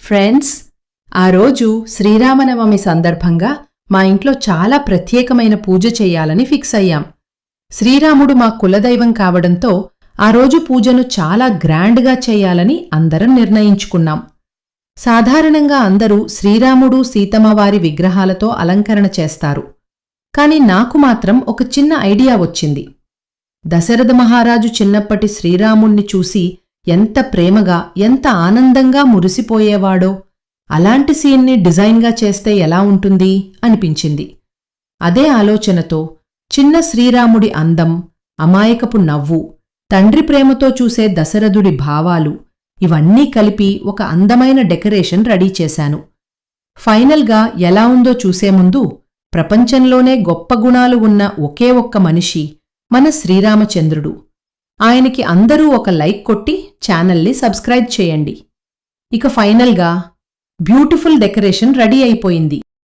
Friends, ఆ రోజు శ్రీరామనవమి సందర్భంగా మా ఇంట్లో చాలా ప్రత్యేకమైన పూజ చెయ్యాలని ఫిక్స్ అయ్యాం. శ్రీరాముడు మా కులదైవం కావడంతో ఆ రోజు పూజను చాలా గ్రాండ్గా చెయ్యాలని అందరం నిర్ణయించుకున్నాం. సాధారణంగా అందరూ శ్రీరాముడు సీతమ్మవారి విగ్రహాలతో అలంకరణ చేస్తారు. కాని నాకు మాత్రం ఒక చిన్న ఐడియా వచ్చింది. దశరథ మహారాజు చిన్నప్పటి శ్రీరాముణ్ణి చూసి ఎంత ప్రేమగా, ఎంత ఆనందంగా మురిసిపోయేవాడో, అలాంటి సీన్ని డిజైన్గా చేస్తే ఎలా ఉంటుంది అనిపించింది. అదే ఆలోచనతో చిన్న శ్రీరాముడి అందం, అమాయకపు నవ్వు, తండ్రి ప్రేమతో చూసే దశరథుడి భావాలు ఇవన్నీ కలిపి ఒక అందమైన డెకరేషన్ రెడీ చేశాను. ఫైనల్గా ఎలా ఉందో చూసే ముందు ప్రపంచంలోనే గొప్ప గుణాలు ఉన్న ఒకే ఒక్క మనిషి మన శ్రీరామచంద్రుడు. ఆయనకి అందరూ ఒక లైక్ కొట్టి ఛానల్ని సబ్స్క్రైబ్ చేయండి. ఇక ఫైనల్గా బ్యూటిఫుల్ డెకరేషన్ రెడీ అయిపోయింది.